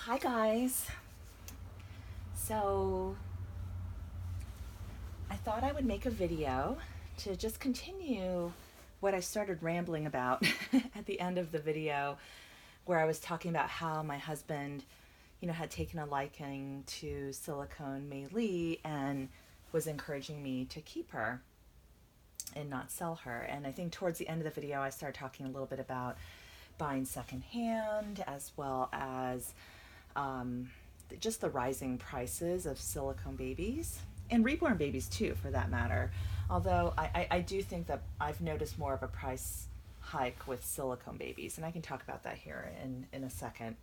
Hi guys. So I thought I would make a video to just continue what I started rambling about at the end of the video, where I was talking about how my husband, had taken a liking to Silicone Mei and was encouraging me to keep her and not sell her. And I think towards the end of the video, I started talking a little bit about buying secondhand, as well as um, just the rising prices of silicone babies and reborn babies too, for that matter. Although I do think that I've noticed more of a price hike with silicone babies, and I can talk about that here in a second.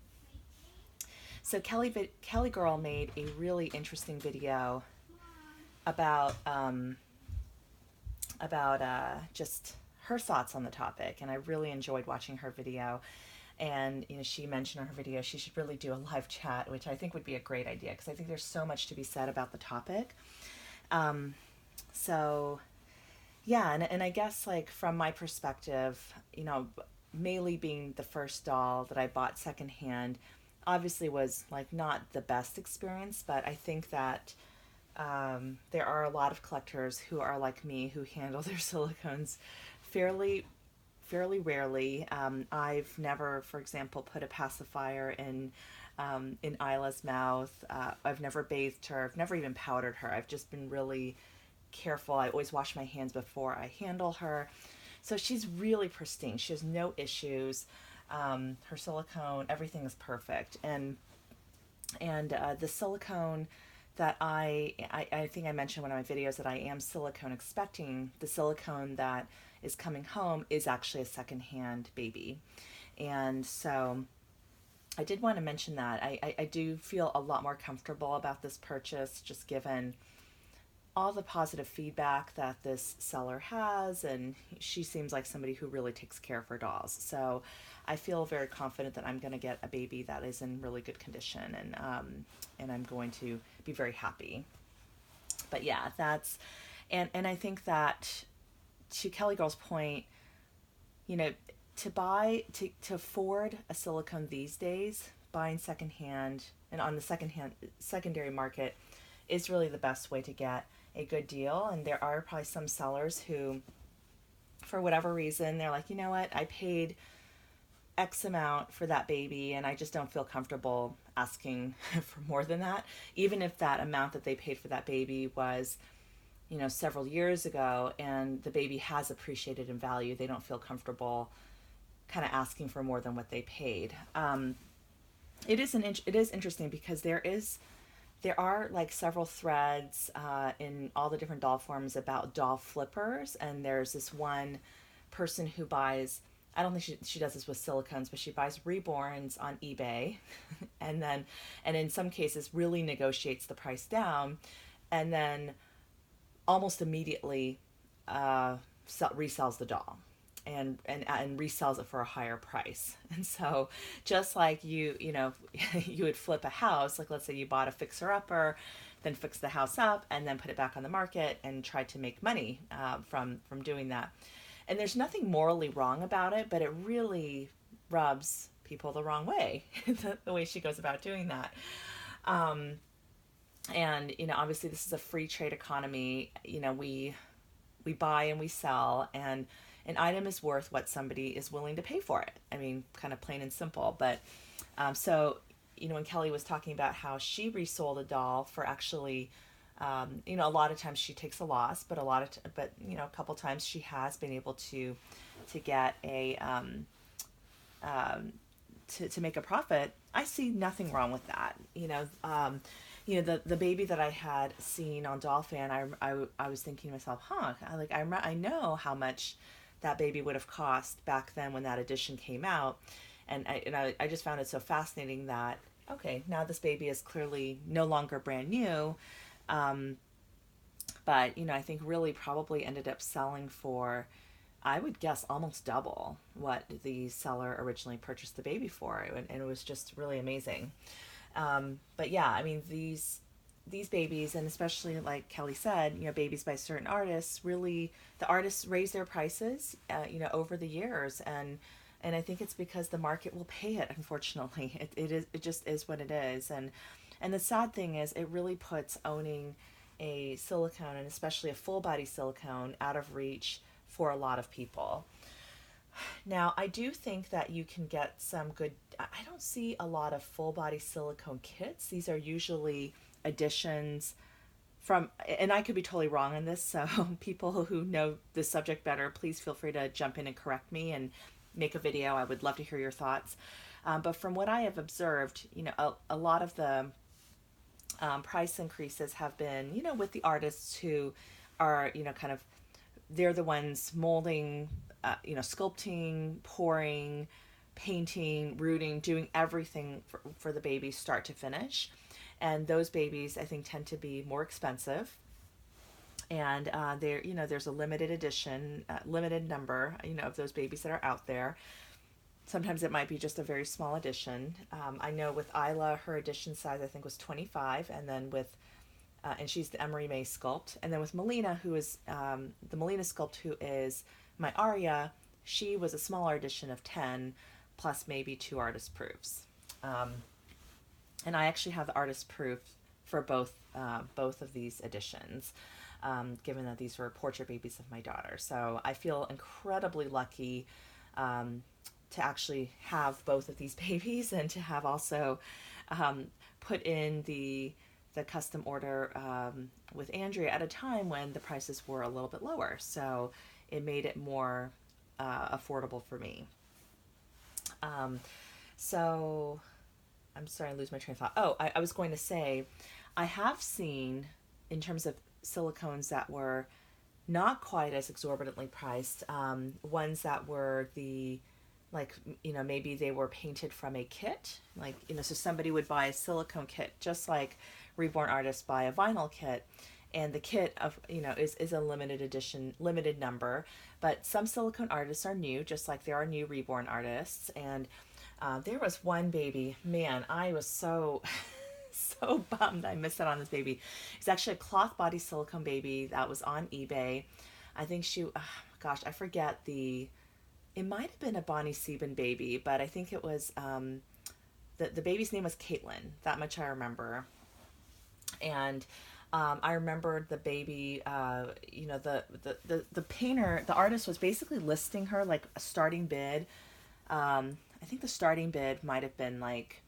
So Kelliegirl made a really interesting video about just her thoughts on the topic, and I really enjoyed watching her video. And she mentioned in her video she should really do a live chat, which I think would be a great idea because I think there's so much to be said about the topic. Um, so yeah, and I guess, like, from my perspective, Maylee being the first doll that I bought secondhand obviously was like not the best experience, but I think that there are a lot of collectors who are like me, who handle their silicones fairly fairly rarely. I've never, for example, put a pacifier in Isla's mouth. I've never bathed her. I've never even powdered her. I've just been really careful. I always wash my hands before I handle her. So she's really pristine. She has no issues. Her silicone, everything is perfect. And the silicone that I think I mentioned in one of my videos that I am silicone expecting. The silicone that is coming home is actually a secondhand baby. And so I did want to mention that. I do feel a lot more comfortable about this purchase, just given all the positive feedback that this seller has, and she seems like somebody who really takes care of her dolls. So I feel very confident that I'm going to get a baby that is in really good condition, and I'm going to be very happy. But yeah, and I think that, to Kelliegirl's point, you know, to afford a silicone these days, buying secondhand and on the secondary market is really the best way to get a good deal. And there are probably some sellers who, for whatever reason, they're like, you know what, I paid X amount for that baby and I just don't feel comfortable asking for more than that. Even if that amount that they paid for that baby was, several years ago, and the baby has appreciated in value, they don't feel comfortable kind of asking for more than what they paid. It is interesting because there are like several threads in all the different doll forms about doll flippers, and there's this one person who buys, I don't think she does this with silicones, but she buys reborns on eBay and in some cases really negotiates the price down, and then almost immediately resells the doll and resells it for a higher price. And so, just like you would flip a house, like let's say you bought a fixer upper, then fix the house up, and then put it back on the market and try to make money from doing that. And there's nothing morally wrong about it, but it really rubs people the wrong way, the way she goes about doing that. Um, and obviously this is a free trade economy. We buy and we sell, and an item is worth what somebody is willing to pay for it. I mean, kind of plain and simple. But so, when Kelly was talking about how she resold a doll for actually, a lot of times she takes a loss, but a couple times she has been able to get to make a profit. I see nothing wrong with that. The baby that I had seen on Dolphin, I was thinking to myself, I know how much that baby would have cost back then when that edition came out, and I just found it so fascinating that, okay, now this baby is clearly no longer brand new, but I think really probably ended up selling for, I would guess, almost double what the seller originally purchased the baby for, and it was just really amazing. But yeah, I mean, these babies, and especially like Kelly said, babies by certain artists, really, the artists raise their prices, over the years, And I think it's because the market will pay it, unfortunately. It just is what it is. And the sad thing is it really puts owning a silicone, and especially a full body silicone, out of reach for a lot of people. Now, I do think that you can get some good. I don't see a lot of full body silicone kits. These are usually additions from, and I could be totally wrong on this, so people who know the subject better, please feel free to jump in and correct me and make a video. I would love to hear your thoughts. But from what I have observed, a lot of the price increases have been, with the artists who are, kind of, they're the ones molding, sculpting, pouring, painting, rooting, doing everything for the babies start to finish. And those babies, I think, tend to be more expensive. And there's a limited edition, limited number, of those babies that are out there. Sometimes it might be just a very small edition. I know with Isla, her edition size I think was 25, and then and she's the Emerie Mei sculpt. And then with Melina, who is the Melina sculpt, who is my Aria, she was a smaller edition of 10, plus maybe 2 artist proofs. And I actually have the artist proof for both of these editions, given that these were portrait babies of my daughter. So I feel incredibly lucky to actually have both of these babies, and to have also put in the custom order with Andrea at a time when the prices were a little bit lower. So it made it more affordable for me. So I'm starting to lose my train of thought. Oh, I was going to say, I have seen, in terms of silicones that were not quite as exorbitantly priced, ones that were maybe they were painted from a kit, so somebody would buy a silicone kit, just like reborn artists buy a vinyl kit, and the kit is a limited edition, limited number. But some silicone artists are new, just like there are new reborn artists. And there was one baby, man, I was so so bummed I missed out on this baby. It's actually a cloth body silicone baby that was on eBay. I think I forget it might have been a Bonnie Sieben baby, but I think it was, the baby's name was Caitlin. That much I remember. And I remember the baby, the painter, the artist was basically listing her like a starting bid. I think the starting bid might have been like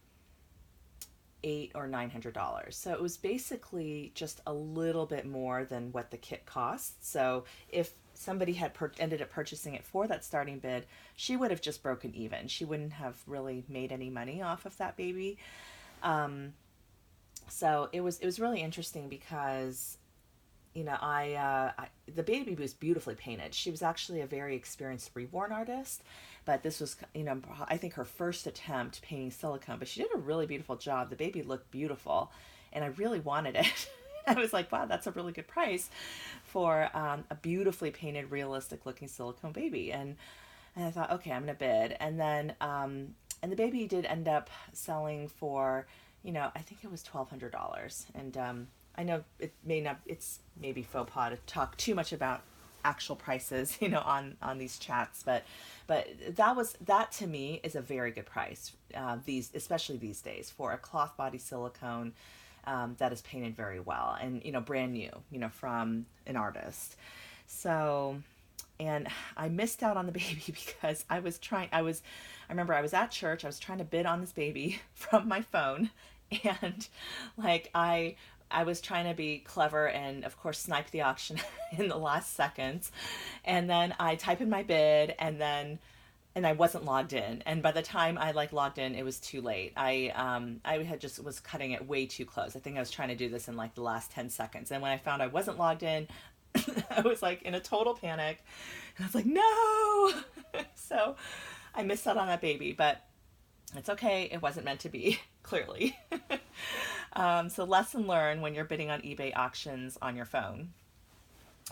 $800 or $900. So it was basically just a little bit more than what the kit cost. So if somebody had ended up purchasing it for that starting bid, she would have just broken even. She wouldn't have really made any money off of that baby. So it was really interesting because, the baby was beautifully painted. She was actually a very experienced reborn artist, but this was, I think her first attempt painting silicone, but she did a really beautiful job. The baby looked beautiful, and I really wanted it. I was like, wow, that's a really good price for a beautifully painted, realistic looking silicone baby. And I thought, okay, I'm going to bid. And then, and the baby did end up selling for, I think it was $1,200. And I know it's maybe faux pas to talk too much about actual prices, on these chats, but that to me is a very good price, especially these days, for a cloth body silicone that is painted very well and, brand new, from an artist. So, and I missed out on the baby because I remember I was at church, I was trying to bid on this baby from my phone, and I was trying to be clever and, of course, snipe the auction in the last seconds. And then I type in my bid, and I wasn't logged in. And by the time I logged in, it was too late. I had just was cutting it way too close. I think I was trying to do this in the last 10 seconds. And when I found I wasn't logged in, I was in a total panic. And I was like, no! So I missed out on that baby, but it's okay. It wasn't meant to be, clearly. So lesson learned when you're bidding on eBay auctions on your phone.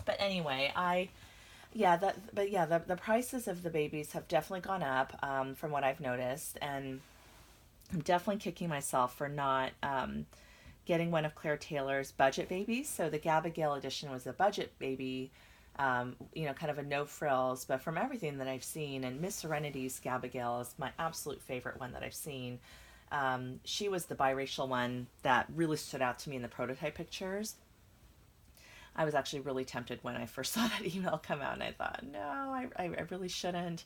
But anyway, the prices of the babies have definitely gone up, from what I've noticed, and I'm definitely kicking myself for not getting one of Claire Taylor's budget babies. So the Gabigail edition was a budget baby kind of a no frills, but from everything that I've seen, and Miss Serenity's Gabigail is my absolute favorite one that I've seen. She was the biracial one that really stood out to me in the prototype pictures. I was actually really tempted when I first saw that email come out, and I thought, no, I really shouldn't.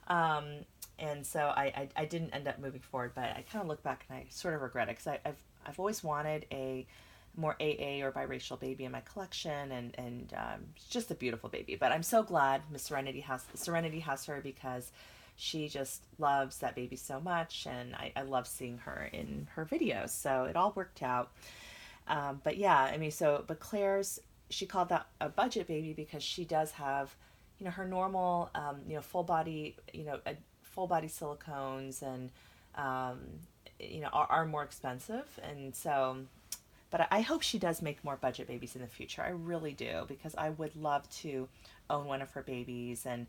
Um, and so I didn't end up moving forward, but I kind of look back and I sort of regret it because I've always wanted a more AA or biracial baby in my collection, and it's just a beautiful baby. But I'm so glad Miss Serenity has her because she just loves that baby so much, and I love seeing her in her videos. So it all worked out. But yeah, I mean, but Claire's, she called that a budget baby because she does have, her normal, full body, full body silicones, and, um, are more expensive. And so, but I hope she does make more budget babies in the future. I really do, because I would love to own one of her babies, and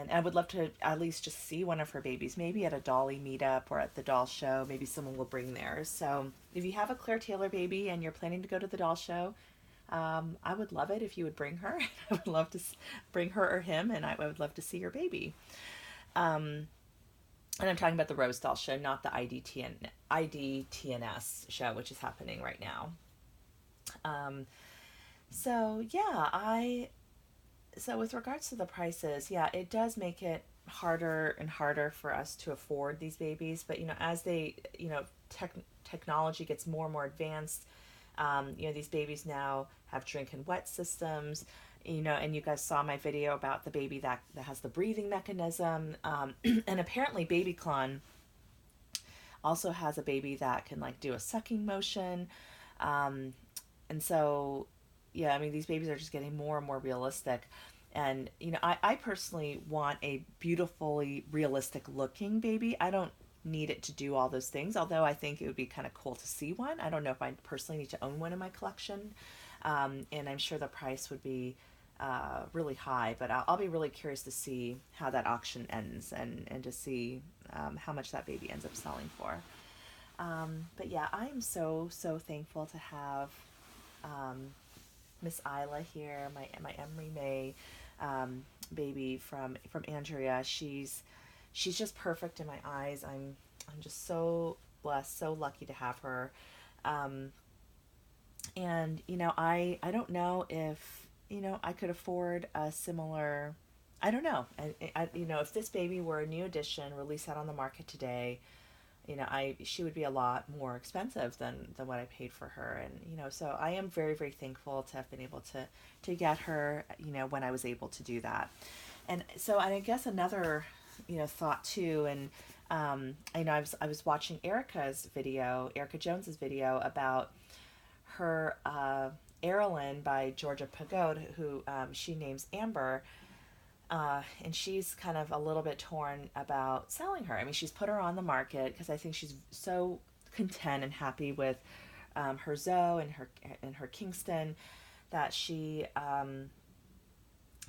I would love to at least just see one of her babies, maybe at a Dolly meetup or at the doll show. Maybe someone will bring theirs. So if you have a Claire Taylor baby and you're planning to go to the doll show, I would love it if you would bring her. I would love to bring her or him, and I would love to see your baby. Um, and I'm talking about the Rose Doll show, not the IDTNS show, which is happening right now. Um, so yeah, so with regards to the prices, yeah, it does make it harder and harder for us to afford these babies. But as they, technology gets more and more advanced, these babies now have drink and wet systems. And you guys saw my video about the baby that has the breathing mechanism. And apparently BabyClon also has a baby that can like do a sucking motion. Um, and so, yeah, I mean, these babies are just getting more and more realistic. And, I personally want a beautifully realistic looking baby. I don't need it to do all those things, although I think it would be kind of cool to see one. I don't know if I personally need to own one in my collection. And I'm sure the price would be really high, but I'll be really curious to see how that auction ends, and to see how much that baby ends up selling for. But yeah, I am so, so thankful to have Miss Isla here, my Emerie Mei baby from Andrea. She's just perfect in my eyes. I'm just so blessed, so lucky to have her. Um, and I don't know if I could afford a similar. I don't know. If this baby were a new edition released out on the market today, I she would be a lot more expensive than what I paid for her. And so I am very, very thankful to have been able to get her, when I was able to do that. And so I guess another thought too. And I was watching Erica Jones's video about her Erilyn by Georgia Pagode, who she names Amber. And she's kind of a little bit torn about selling her. I mean, she's put her on the market because I think she's so content and happy with her Zoe and her Kingston, that she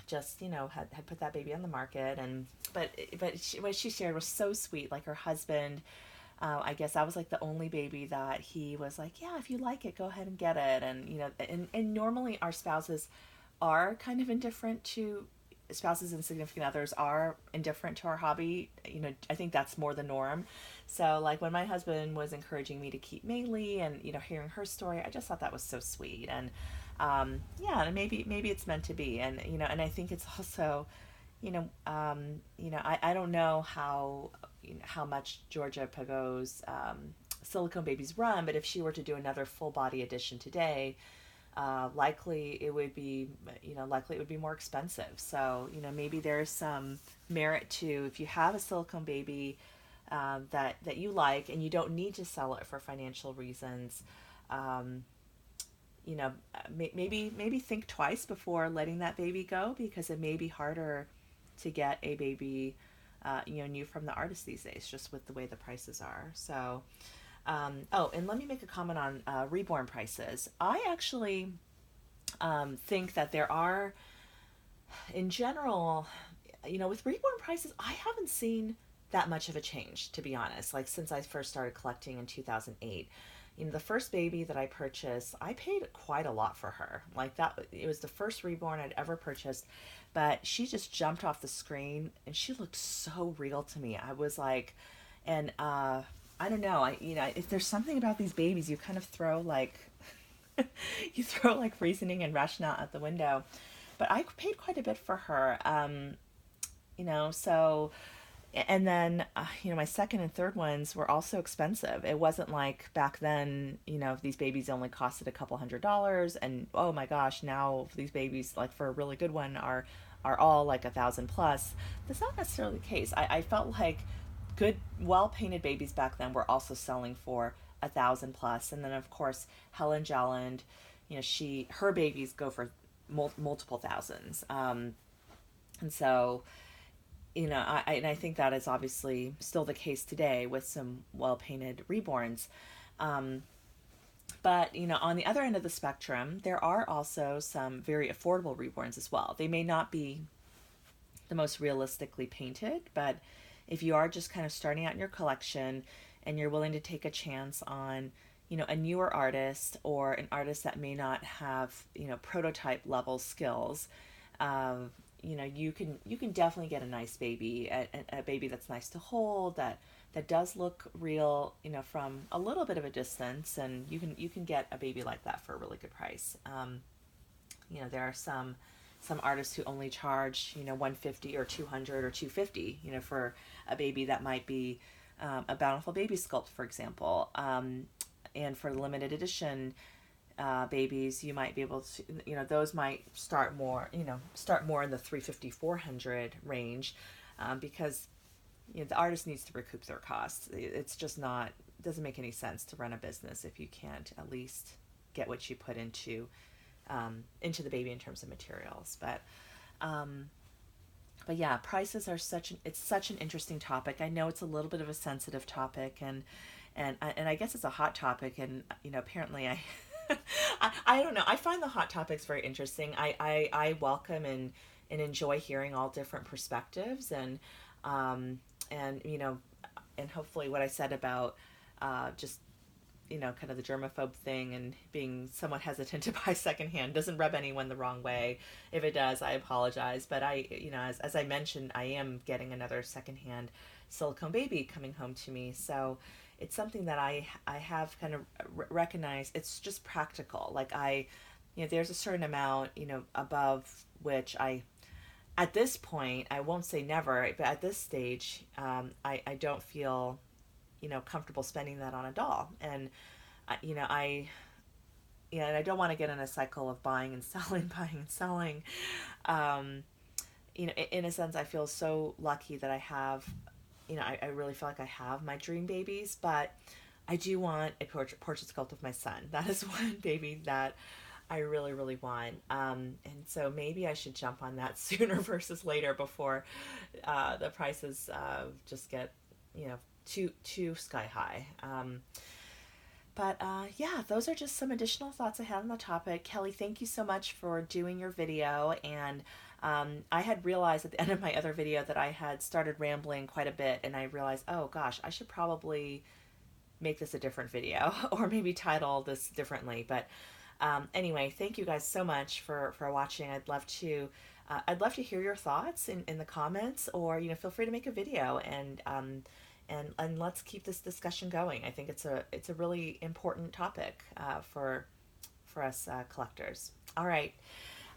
just had put that baby on the market. And what she shared was so sweet. Like, her husband, I guess I was like the only baby that he was like, yeah, if you like it, go ahead and get it. And and normally our spouses are kind of indifferent to spouses and significant others are indifferent to our hobby. I think that's more the norm. So like when my husband was encouraging me to keep Maylee, and hearing her story, I just thought that was so sweet. And yeah, and maybe it's meant to be. And and I think it's also, I don't know how much Georgia Pago's silicone babies run, but if she were to do another full body edition today, likely it would be more expensive. So maybe there's some merit to, if you have a silicone baby that you like and you don't need to sell it for financial reasons, um, maybe think twice before letting that baby go, because it may be harder to get a baby new from the artist these days, just with the way the prices are. So oh, and let me make a comment on reborn prices. I actually think that there are, in general, with reborn prices, I haven't seen that much of a change, to be honest, like since I first started collecting in 2008. The first baby that I purchased, I paid quite a lot for her. Like that, it was the first reborn I'd ever purchased, but she just jumped off the screen and she looked so real to me. I was like, and I don't know, if there's something about these babies, you kind of throw like, you throw like reasoning and rationale out the window. But I paid quite a bit for her. So and then my second and third ones were also expensive. It wasn't like back then, these babies only costed a couple $100s, and oh my gosh, now these babies, like for a really good one, are all like 1,000 plus. That's not necessarily the case. I felt like good, well painted babies back then were also selling for 1,000 plus, and then of course Helen Jelland, her babies go for multiple thousands. And so I think that is obviously still the case today with some well painted reborns. Um, but on the other end of the spectrum, there are also some very affordable reborns as well. They may not be the most realistically painted, but if you are just kind of starting out in your collection and you're willing to take a chance on a newer artist or an artist that may not have prototype level skills, um, you can definitely get a nice baby, a baby that's nice to hold, that does look real, from a little bit of a distance, and you can get a baby like that for a really good price. There are some artists who only charge 150 or 200 or 250 for a baby that might be a Bountiful Baby sculpt, for example. And for limited edition babies, you might be able to, those might start more in the 350, 400 range, because the artist needs to recoup their costs. It's just not, doesn't make any sense to run a business if you can't at least get what you put into the baby in terms of materials. But yeah, prices are it's such an interesting topic. I know it's a little bit of a sensitive topic, and I guess it's a hot topic, and apparently I don't know. I find the hot topics very interesting. I welcome and enjoy hearing all different perspectives, and and hopefully what I said about just kind of the germaphobe thing and being somewhat hesitant to buy secondhand doesn't rub anyone the wrong way. If it does, I apologize. But as I mentioned, I am getting another secondhand silicone baby coming home to me. So it's something that I have kind of recognized. It's just practical. Like there's a certain amount, above which at this point, I won't say never, but at this stage, I don't feel comfortable spending that on a doll. And and I don't want to get in a cycle of buying and selling, buying and selling. um, in a sense, I feel so lucky that I have, I really feel like I have my dream babies. But I do want a portrait sculpt of my son. That is one baby that I really, really want. And so maybe I should jump on that sooner versus later, before the prices just get, too sky high. But yeah, those are just some additional thoughts I had on the topic. Kelly, thank you so much for doing your video. And I had realized at the end of my other video that I had started rambling quite a bit, and I realized, oh gosh, I should probably make this a different video or maybe title this differently. But anyway, thank you guys so much for watching. I'd love to hear your thoughts in the comments, or feel free to make a video, and let's keep this discussion going. I think it's a really important topic for us collectors. All right,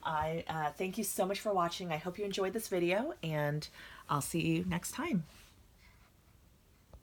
I thank you so much for watching. I hope you enjoyed this video, and I'll see you next time.